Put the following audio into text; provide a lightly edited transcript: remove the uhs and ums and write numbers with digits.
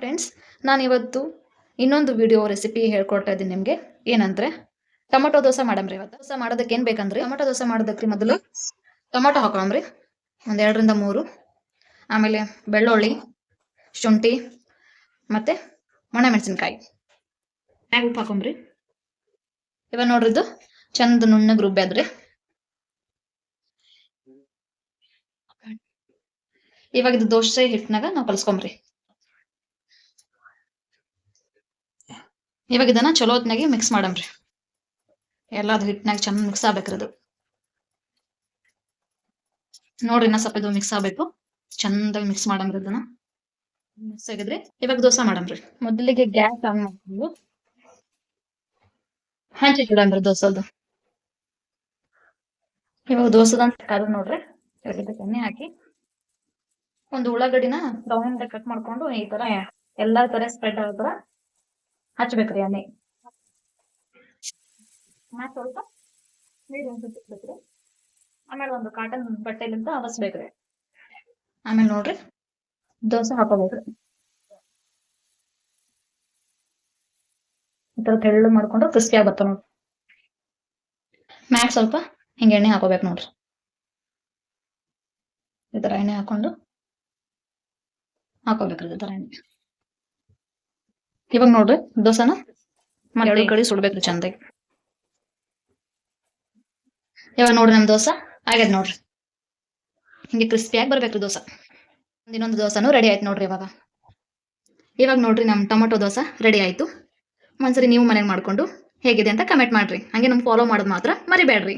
Friends, ನಾನಿವತ್ತು ಇನ್ನೊಂದು video recipe ಹೇಳ್ಕೊಡ್ತಾ ಇದ್ದೀನಿ ನಿಮಗೆ. ಏನಂದ್ರೆ ಟೊಮೊಟೊ ದೋಸೆ ಮಾಡಮ್ರಿ. ಇವತ್ತು ದೋಸೆ ಮಾಡೋದಕ್ಕೆ ಏನು ಬೇಕಂದ್ರೆ, ಟೊಮೊಟೊ ದೋಸೆ ಮಾಡೋದಕ್ಕೆ ಮೊದಲು ಟೊಮೊಟೊ ಹಾಕೊಳ್ಳಮ್ರಿ, ಒಂದು 2ರಿಂದ 3. ಆಮೇಲೆ ಬೆಳ್ಳುಳ್ಳಿ, ಶುಂಠಿ ಮತ್ತೆ ಒಣಮೆಣಸಿನ್ಕಾಯಿ. ಉಪ್ಪು ಹಾಕೊಂಬ್ರಿ. ಇವಾಗ ನೋಡ್ರಿ, ಇದು ಚಂದ ನುಣ್ಣಗೆ ರುಬ್ಬದ್ರಿ. ಇವಾಗ ಇದು ದೋಸೆ ಹಿಟ್ಟಿನಾಗ ನಾವು ಕಲ್ಸ್ಕೊಂಬ್ರಿ. ಇವಾಗ ಇದನ್ನ ಚಲೋ ಹೊತ್ನಾಗೆ ಮಿಕ್ಸ್ ಮಾಡಮ್ರಿ. ಎಲ್ಲಾದು ಹಿಟ್ಟಿನಾಗ ಚಂದ ಮಿಕ್ಸ್ ಆಗ್ಬೇಕ್ರಿ. ಅದು ನೋಡ್ರಿ, ಇನ್ನ ಸ್ವಲ್ಪ ಇದು ಮಿಕ್ಸ್ ಆಗ್ಬೇಕು. ಚಂದಾಗಿ ಮಿಕ್ಸ್ ಮಾಡಮ್ರಿ. ಇದನ್ನ ಮಿಕ್ಸ್ ಆಗಿದ್ರಿ. ಇವಾಗ ದೋಸೆ ಮಾಡಮ್ರಿ. ಮೊದಲಿಗೆ ಗ್ಯಾಸ್ ಆನ್ ಮಾಡ್ಕೊಂಡು ಹಂಚಿಡಮ್ರಿ ದೋಸೆದು. ಇವಾಗ ದೋಸೆದಂತ ಕಾದು ನೋಡ್ರಿ. ಇದಕ್ಕೆ ಎಣ್ಣೆ ಹಾಕಿ ಒಂದು ಉಳ್ಳಾಗಡ್ಡಿನ ರೌಂಡ್ ಕಟ್ ಮಾಡ್ಕೊಂಡು ಈ ತರ ಎಲ್ಲಾ ತರ ಸ್ಪ್ರೆಡ್ ಆಗೋ ತರ ಹಚ್ಬೇಕ್ರಿ ಎಣ್ಣೆ. ಮತ್ತೆ ಸ್ವಲ್ಪ ನೀರು ಹಾಕ್ಬೇಕ್ರಿ. ಆಮೇಲೆ ಒಂದು ಕಾಟನ್ ಬಟ್ಟೆಲಿಂದ ಅವಸ್ಬೇಕ್ರಿ. ಆಮೇಲೆ ನೋಡ್ರಿ, ದೋಸೆ ಹಾಕೋಬೇಕ್ರಿ. ಈ ತರ ತೆಳ್ಳು ಮಾಡ್ಕೊಂಡು ಕ್ರಿಸ್ಪಿ ಆಗತ್ತ ನೋಡ್ರಿ. ಮ್ಯಾಕ್ ಸ್ವಲ್ಪ ಹಿಂಗೆ ಎಣ್ಣೆ ಹಾಕೋಬೇಕು ನೋಡ್ರಿ. ಈ ತರ ಎಣ್ಣೆ ಹಾಕೋಬೇಕ್ರಿ. ಈ ತರ ಎಣ್ಣೆ. ಇವಾಗ ನೋಡ್ರಿ, ದೋಸೆನ ಎರಡು ಕಡೆ ಸುಡ್ಬೇಕ್ರಿ ಚಂದಾಗಿ. ಇವಾಗ ನೋಡ್ರಿ, ನಮ್ ದೋಸೆ ಆಗ್ಯದ ನೋಡ್ರಿ. ಹಿಂಗೆ ಕ್ರಿಸ್ಪಿಯಾಗಿ ಬರ್ಬೇಕ್ರಿ ದೋಸೆ. ಇನ್ನೊಂದು ದೋಸೆನೂ ರೆಡಿ ಆಯ್ತು ನೋಡ್ರಿ. ಇವಾಗ ನೋಡ್ರಿ, ನಮ್ ಟೊಮೊಟೊ ದೋಸೆ ರೆಡಿ ಆಯ್ತು. ಒಂದ್ಸರಿ ನೀವು ಮನೆಗೆ ಮಾಡ್ಕೊಂಡು ಹೇಗಿದೆ ಅಂತ ಕಮೆಂಟ್ ಮಾಡ್ರಿ. ಹಂಗೆ ನಮ್ಗೆ ಫಾಲೋ ಮಾಡೋದು ಮಾತ್ರ ಮರಿಬೇಡ್ರಿ.